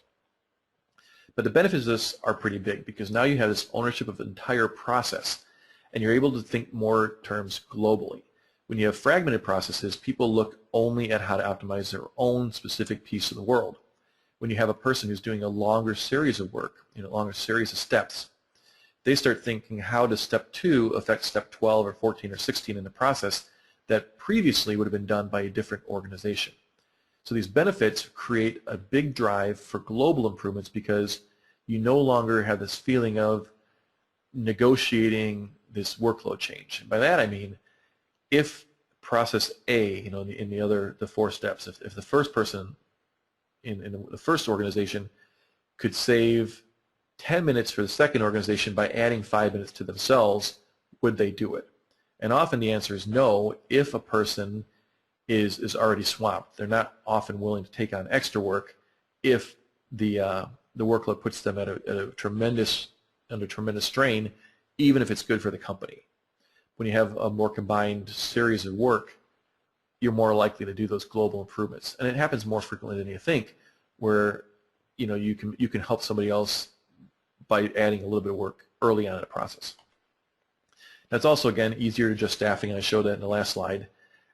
[SPEAKER 2] But the benefits of this are pretty big, because now you have this ownership of the entire process, and you're able to think more terms globally. When you have fragmented processes, people look only at how to optimize their own specific piece of the world. When you have a person who's doing a longer series of work, a longer series of steps, they start thinking, how does step 2 affect step 12 or 14 or 16 in the process that previously would have been done by a different organization. So these benefits create a big drive for global improvements, because you no longer have this feeling of negotiating this workload change. By that I mean, if process A, in the 4 steps, if the first person in the first organization could save 10 minutes for the second organization by adding 5 minutes to themselves, would they do it? And often the answer is no, if a person is already swamped. They're not often willing to take on extra work if the workload puts them at under tremendous strain, even if it's good for the company. When you have a more combined series of work, you're more likely to do those global improvements. And it happens more frequently than you think, where you can help somebody else by adding a little bit of work early on in the process. That's also, again, easier to just staffing, and I showed that in the last slide.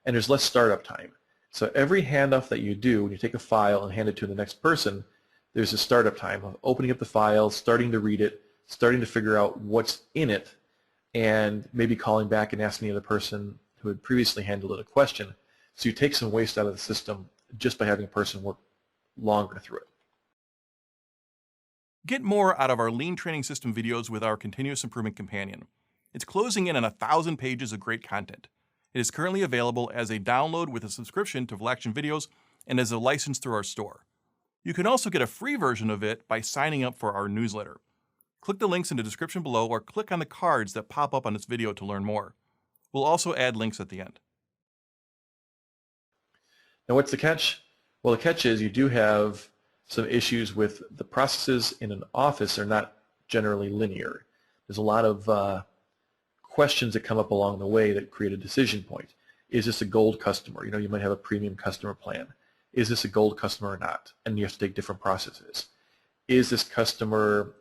[SPEAKER 2] And there's less startup time. So every handoff that you do, when you take a file and hand it to the next person, there's a startup time of opening up the file, starting to read it, starting to figure out what's in it, and maybe calling back and asking the other person who had previously handled it a question. So you take some waste out of the system just by having a person work longer through it.
[SPEAKER 1] Get more out of our Lean Training System videos with our Continuous Improvement Companion. It's closing in on 1,000 pages of great content. It is currently available as a download with a subscription to Vlaction Videos and as a license through our store. You can also get a free version of it by signing up for our newsletter. Click the links in the description below, or click on the cards that pop up on this video to learn more. We'll also add links at the end.
[SPEAKER 2] Now what's the catch? Well, the catch is you do have some issues with the processes in an office are not generally linear. There's a lot of questions that come up along the way that create a decision point. Is this a gold customer? You might have a premium customer plan. Is this a gold customer or not? And you have to take different processes. Is this customer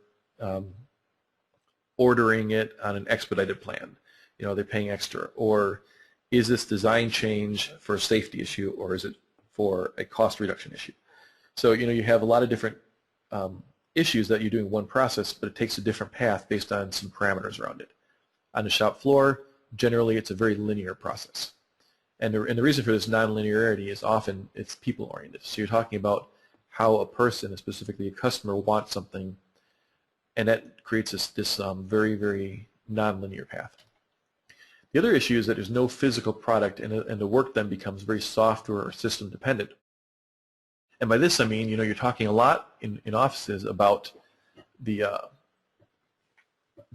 [SPEAKER 2] ordering it on an expedited plan? They're paying extra. Or is this design change for a safety issue, or is it for a cost reduction issue? So you have a lot of different issues that you're doing one process, but it takes a different path based on some parameters around it. On the shop floor, generally it's a very linear process. And the reason for this non-linearity is often it's people-oriented. So you're talking about how a person, specifically a customer, wants something, and that creates this very, very non-linear path. The other issue is that there's no physical product, and the work then becomes very software or system dependent. And by this I mean, you're talking a lot in offices about the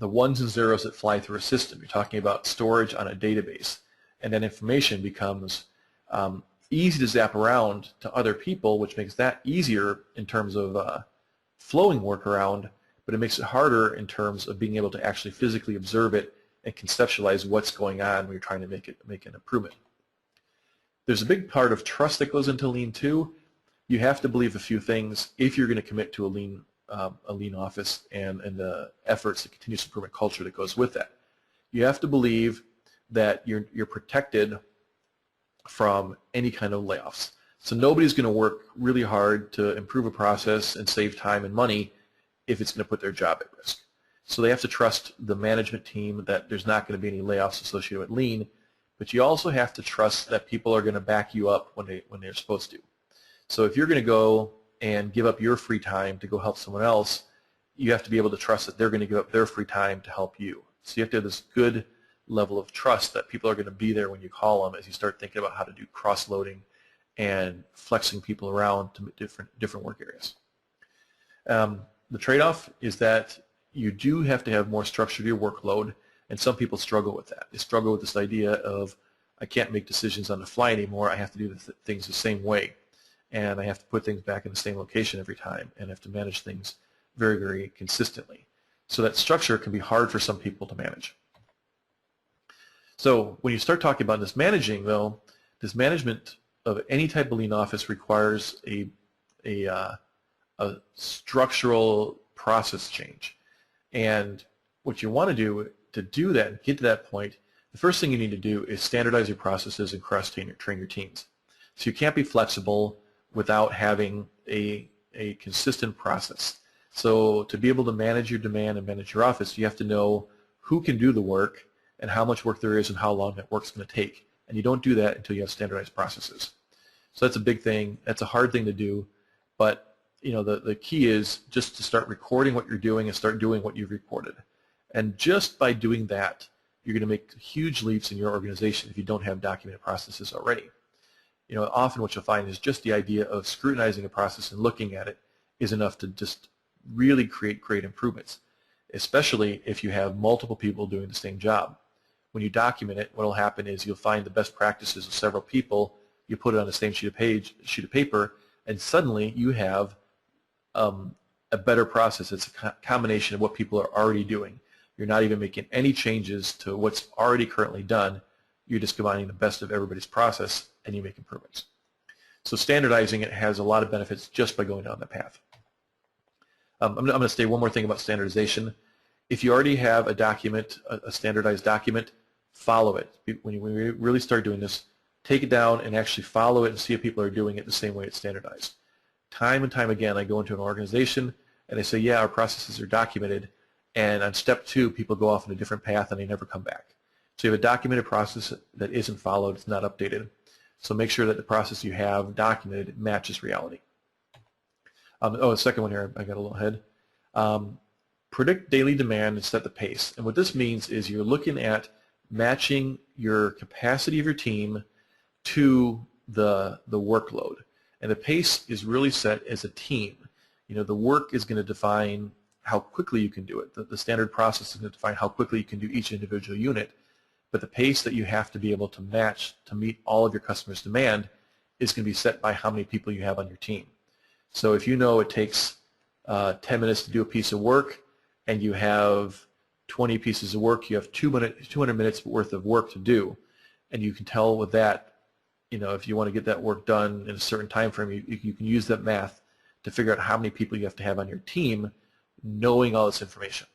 [SPEAKER 2] ones and zeros that fly through a system. You're talking about storage on a database, and that information becomes easy to zap around to other people, which makes that easier in terms of flowing work around, but it makes it harder in terms of being able to actually physically observe it and conceptualize what's going on when you're trying to make an improvement. There's a big part of trust that goes into lean too. You have to believe a few things if you're going to commit to a lean office and the efforts, the continuous improvement culture that goes with that. You have to believe that you're protected from any kind of layoffs. So nobody's going to work really hard to improve a process and save time and money if it's going to put their job at risk. So they have to trust the management team that there's not going to be any layoffs associated with lean, but you also have to trust that people are going to back you up when they're supposed to. So if you're going to go and give up your free time to go help someone else, you have to be able to trust that they're going to give up their free time to help you. So you have to have this good level of trust that people are going to be there when you call them as you start thinking about how to do cross-loading and flexing people around to different work areas. The trade-off is that you do have to have more structure to your workload, and some people struggle with that. They struggle with this idea of, I can't make decisions on the fly anymore, I have to do things the same way, and I have to put things back in the same location every time, and I have to manage things very, very consistently. So that structure can be hard for some people to manage. So when you start talking about this managing, though, this management of any type of lean office requires a structural process change. And what you want to do that and get to that point, the first thing you need to do is standardize your processes and cross-train your teams. So you can't be flexible without having a consistent process. So to be able to manage your demand and manage your office, you have to know who can do the work and how much work there is and how long that work's going to take. And you don't do that until you have standardized processes. So that's a big thing. That's a hard thing to do, but the key is just to start recording what you're doing and start doing what you've recorded. And just by doing that, you're going to make huge leaps in your organization if you don't have documented processes already. Often what you'll find is just the idea of scrutinizing a process and looking at it is enough to just really create great improvements, especially if you have multiple people doing the same job. When you document it, what will happen is you'll find the best practices of several people, you put it on the same sheet of paper, and suddenly you have a better process. It's a combination of what people are already doing. You're not even making any changes to what's already currently done. You're just combining the best of everybody's process, and you make improvements. So standardizing it has a lot of benefits just by going down that path. I'm going to say one more thing about standardization. If you already have a document, a standardized document, follow it. When we really start doing this, take it down and actually follow it and see if people are doing it the same way it's standardized. Time and time again, I go into an organization and they say, yeah, our processes are documented, and on step 2, people go off on a different path and they never come back. So you have a documented process that isn't followed, it's not updated. So make sure that the process you have documented matches reality. The second one here, I got a little ahead. Predict daily demand and set the pace. And what this means is you're looking at matching your capacity of your team to the workload. And the pace is really set as a team. The work is going to define how quickly you can do it. The standard process is going to define how quickly you can do each individual unit. But the pace that you have to be able to match to meet all of your customers' demand is going to be set by how many people you have on your team. So if you know it takes 10 minutes to do a piece of work and you have 20 pieces of work, you have 200 minutes worth of work to do, and you can tell with that, if you want to get that work done in a certain time frame, you can use that math to figure out how many people you have to have on your team knowing all this information.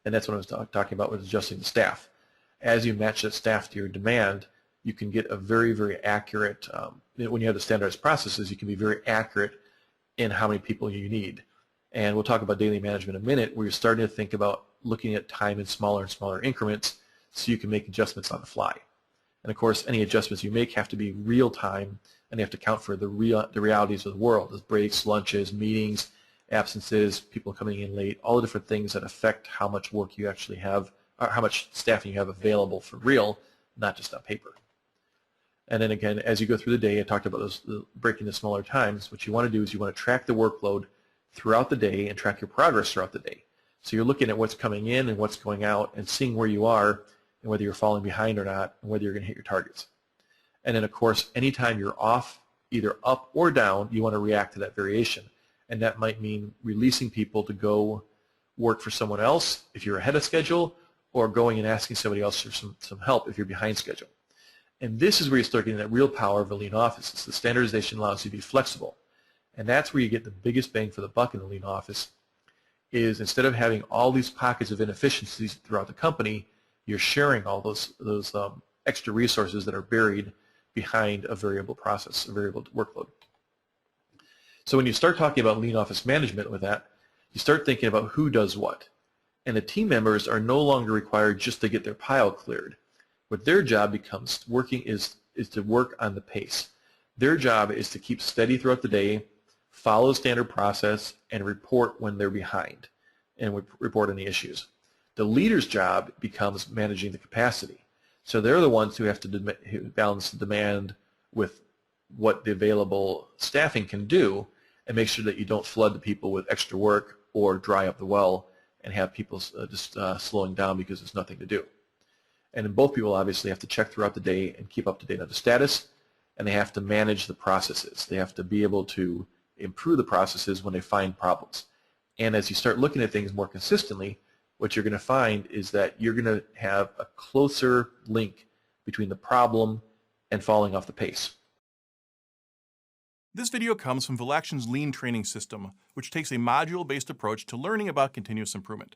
[SPEAKER 2] And that's what I was talking about with adjusting the staff. As you match that staff to your demand, you can get a very, very accurate, when you have the standardized processes, you can be very accurate in how many people you need. And we'll talk about daily management in a minute, where you're starting to think about looking at time in smaller and smaller increments so you can make adjustments on the fly. And of course, any adjustments you make have to be real time, and they have to account for the realities of the world, as breaks, lunches, meetings, absences, people coming in late, all the different things that affect how much work you actually have, or how much staffing you have available for real, not just on paper. And then again, as you go through the day, I talked about breaking the smaller times. What you want to do is you want to track the workload throughout the day and track your progress throughout the day. So you're looking at what's coming in and what's going out and seeing where you are and whether you're falling behind or not and whether you're going to hit your targets. And then, of course, anytime you're off, either up or down, you want to react to that variation. And that might mean releasing people to go work for someone else if you're ahead of schedule, or going and asking somebody else for some help if you're behind schedule. And this is where you start getting that real power of a lean office. It's the standardization allows you to be flexible. And that's where you get the biggest bang for the buck in the lean office, is instead of having all these pockets of inefficiencies throughout the company, you're sharing all those extra resources that are buried behind a variable process, a variable workload. So when you start talking about lean office management with that, you start thinking about who does what. And the team members are no longer required just to get their pile cleared. What their job becomes working is to work on the pace. Their job is to keep steady throughout the day, follow standard process, and report when they're behind, and report any issues. The leader's job becomes managing the capacity. So they're the ones who have to balance the demand with what the available staffing can do, and make sure that you don't flood the people with extra work or dry up the well and have people just slowing down because there's nothing to do. And then both people obviously have to check throughout the day and keep up to date on the status, and they have to manage the processes. They have to be able to improve the processes when they find problems. And as you start looking at things more consistently, what you're going to find is that you're going to have a closer link between the problem and falling off the pace.
[SPEAKER 1] This video comes from Velaction's Lean Training System, which takes a module-based approach to learning about continuous improvement.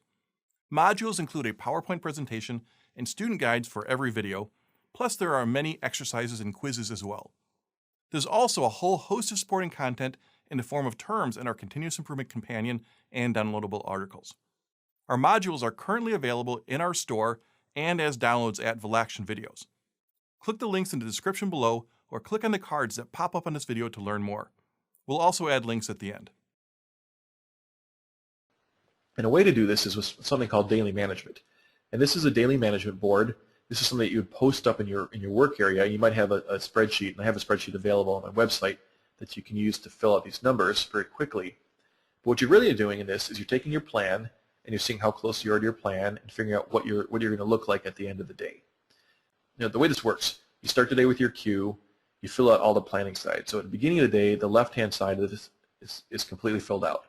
[SPEAKER 1] Modules include a PowerPoint presentation and student guides for every video, plus there are many exercises and quizzes as well. There's also a whole host of supporting content in the form of terms in our Continuous Improvement Companion and downloadable articles. Our modules are currently available in our store and as downloads at Velaction Videos. Click the links in the description below or click on the cards that pop up on this video to learn more. We'll also add links at the end.
[SPEAKER 2] And a way to do this is with something called daily management. And this is a daily management board. This is something that you would post up in your work area. You might have a spreadsheet, and I have a spreadsheet available on my website that you can use to fill out these numbers very quickly. But what you're really doing in this is you're taking your plan and you're seeing how close you are to your plan and figuring out what you're going to look like at the end of the day. Now, the way this works, you start the day with your cue, you fill out all the planning side. So at the beginning of the day, the left-hand side of this is completely filled out.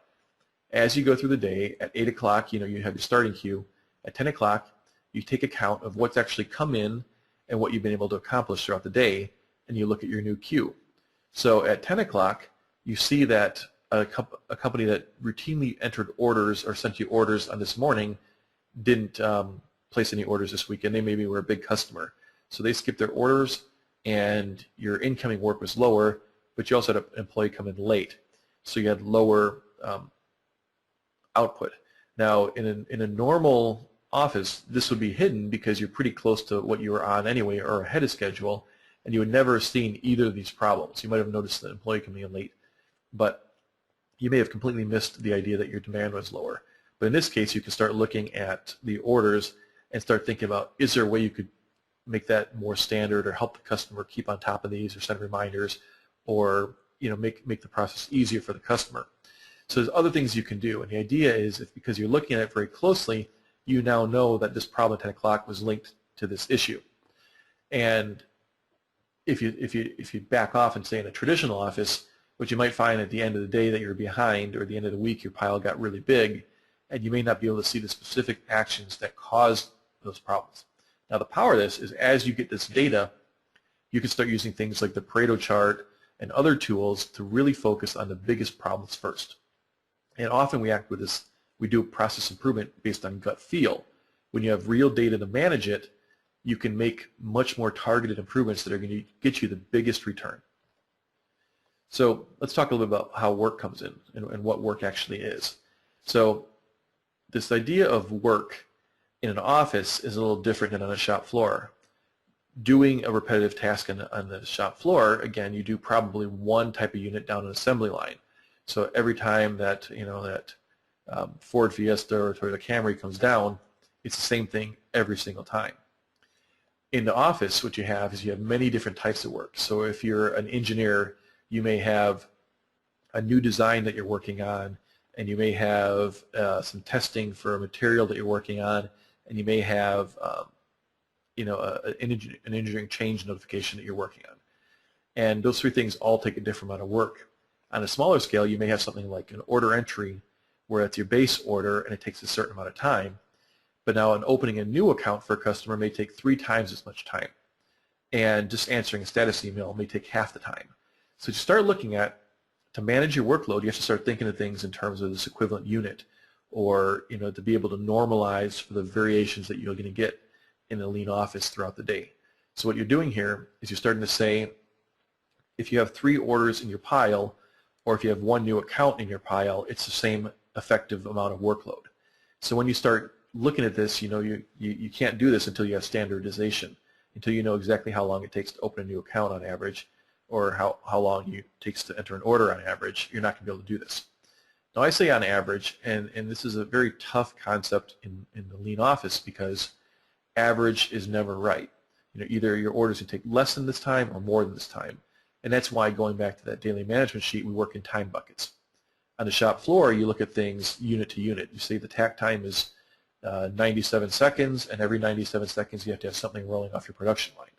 [SPEAKER 2] As you go through the day, at 8 o'clock, you have your starting cue. At 10 o'clock, you take account of what's actually come in and what you've been able to accomplish throughout the day, and you look at your new cue. So at 10 o'clock, you see that a company that routinely entered orders or sent you orders on this morning didn't place any orders this week, and they maybe were a big customer. So they skipped their orders, and your incoming work was lower, but you also had an employee come in late. So you had lower output. Now, in a normal office, this would be hidden because you're pretty close to what you were on anyway or ahead of schedule, and you would never have seen either of these problems. You might have noticed the employee coming in late, but you may have completely missed the idea that your demand was lower. But in this case, you can start looking at the orders and start thinking about, is there a way you could make that more standard or help the customer keep on top of these or send reminders or make the process easier for the customer. So there's other things you can do, and the idea is because you're looking at it very closely, you now know that this problem at 10 o'clock was linked to this issue. And if you back off and say in a traditional office, what you might find at the end of the day that you're behind, or at the end of the week your pile got really big, and you may not be able to see the specific actions that caused those problems. Now the power of this is as you get this data, you can start using things like the Pareto chart and other tools to really focus on the biggest problems first. And often we do process improvement based on gut feel. When you have real data to manage it, you can make much more targeted improvements that are going to get you the biggest return. So let's talk a little bit about how work comes in and what work actually is. So this idea of work in an office is a little different than on a shop floor. Doing a repetitive task on the shop floor, again, you do probably one type of unit down an assembly line. So every time that Ford Fiesta or Toyota Camry comes down, it's the same thing every single time. In the office, what you have is you have many different types of work. So if you're an engineer, you may have a new design that you're working on, and you may have some testing for a material that you're working on, and you may have an engineering change notification that you're working on. And those three things all take a different amount of work. On a smaller scale, you may have something like an order entry where it's your base order and it takes a certain amount of time. But now opening a new account for a customer may take 3 times as much time. And just answering a status email may take half the time. So you start looking at, to manage your workload, you have to start thinking of things in terms of this equivalent unit, or to be able to normalize for the variations that you're going to get in a lean office throughout the day. So what you're doing here is you're starting to say, if you have 3 orders in your pile, or if you have 1 new account in your pile, it's the same effective amount of workload. So when you start looking at this, you can't do this until you have standardization, until you know exactly how long it takes to open a new account on average, or how long it takes to enter an order on average. You're not going to be able to do this. Now I say on average, and this is a very tough concept in the lean office, because average is never right. Either your orders can take less than this time or more than this time. And that's why, going back to that daily management sheet, we work in time buckets. On the shop floor, you look at things unit to unit. You say the tack time is 97 seconds, and every 97 seconds you have to have something rolling off your production line.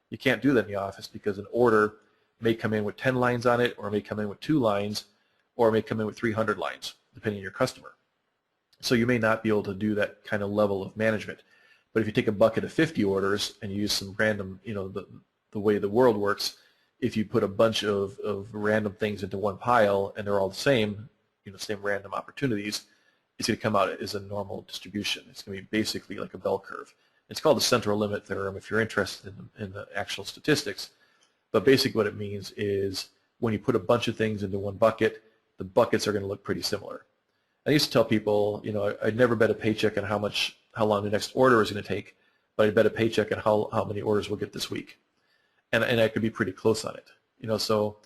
[SPEAKER 2] You can't do that in the office, because an order may come in with 10 lines on it, or it may come in with 2 lines, or it may come in with 300 lines, depending on your customer. So you may not be able to do that kind of level of management. But if you take a bucket of 50 orders and you use some random, the way the world works, if you put a bunch of random things into one pile and they're all the same, same random opportunities, it's going to come out as a normal distribution. It's going to be basically like a bell curve. It's called the central limit theorem if you're interested in the actual statistics. But basically what it means is, when you put a bunch of things into one bucket, the buckets are going to look pretty similar. I used to tell people, I'd never bet a paycheck on how long the next order is going to take, but I'd bet a paycheck on how many orders we'll get this week. And I could be pretty close on it. So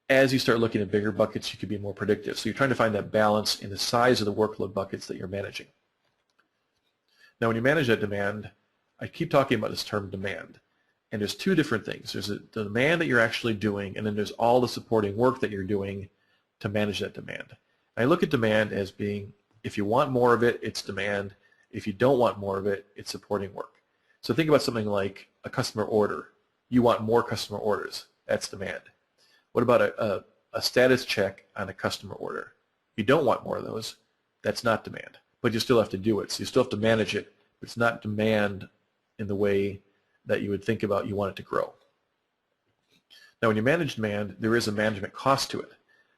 [SPEAKER 2] as you start looking at bigger buckets, you could be more predictive. So you're trying to find that balance in the size of the workload buckets that you're managing. Now when you manage that demand, I keep talking about this term demand. And there's 2 different things. There's the demand that you're actually doing, and then there's all the supporting work that you're doing to manage that demand. And I look at demand as being, if you want more of it, it's demand. If you don't want more of it, it's supporting work. So think about something like a customer order. You want more customer orders. That's demand. What about a status check on a customer order? You don't want more of those. That's not demand. But you still have to do it. So you still have to manage it. But it's not demand in the way that you would think about you want it to grow. Now when you manage demand, there is a management cost to it.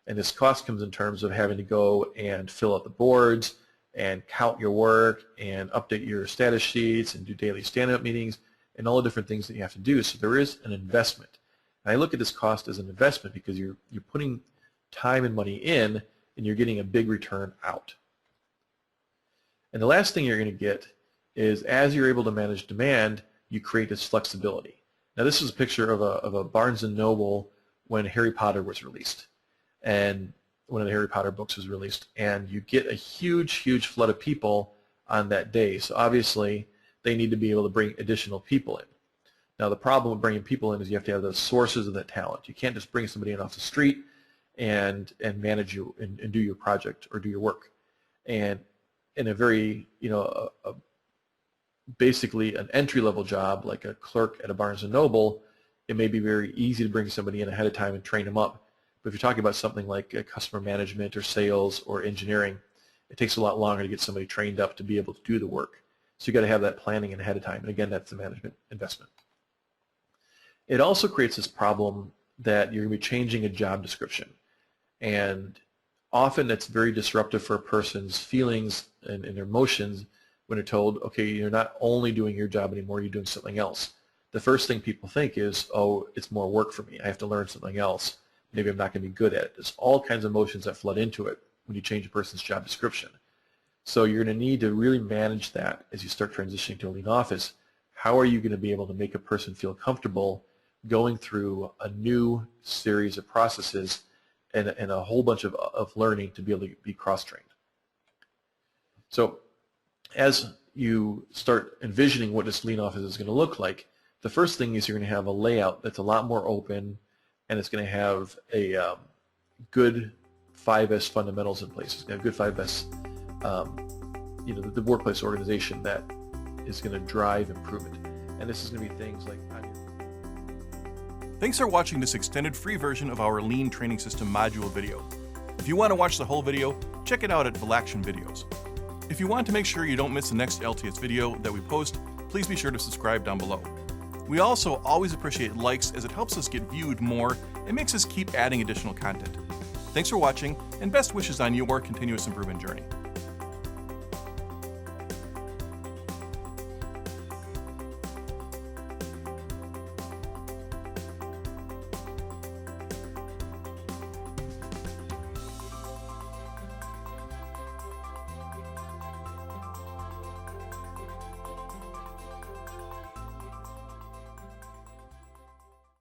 [SPEAKER 2] And this cost comes in terms of having to go and fill out the boards and count your work and update your status sheets and do daily stand-up meetings and all the different things that you have to do. So there is an investment. And I look at this cost as an investment, because you're putting time and money in and you're getting a big return out. And the last thing you're going to get is, as you're able to manage demand, you create this flexibility. Now this is a picture of a Barnes & Noble when Harry Potter was released, and one of the Harry Potter books was released, and you get a huge flood of people on that day. So obviously they need to be able to bring additional people in. Now the problem with bringing people in is you have to have the sources of that talent. You can't just bring somebody in off the street and manage you and do your project or do your work. And in a very, basically an entry-level job like a clerk at a Barnes & Noble, it may be very easy to bring somebody in ahead of time and train them up. But if you're talking about something like customer management or sales or engineering, it takes a lot longer to get somebody trained up to be able to do the work. So you've got to have that planning ahead of time. And again, that's the management investment. It also creates this problem that you're going to be changing a job description. And often it's very disruptive for a person's feelings and their emotions when they're told, okay, you're not only doing your job anymore, you're doing something else. The first thing people think is, oh, it's more work for me. I have to learn something else. Maybe I'm not going to be good at it. There's all kinds of emotions that flood into it when you change a person's job description. So you're going to need to really manage that as you start transitioning to a lean office. How are you going to be able to make a person feel comfortable going through a new series of processes and a whole bunch of learning to be able to be cross-trained? So as you start envisioning what this lean office is going to look like, the first thing is you're going to have a layout that's a lot more open, and it's going to have a good 5S fundamentals in place. It's going to have good 5S, the workplace organization that is going to drive improvement. And this is going to be things like...
[SPEAKER 1] Thanks for watching this extended free version of our Lean Training System module video. If you want to watch the whole video, check it out at Valaction Videos. If you want to make sure you don't miss the next LTS video that we post, please be sure to subscribe down below. We also always appreciate likes as it helps us get viewed more and makes us keep adding additional content. Thanks for watching, and best wishes on your continuous improvement journey.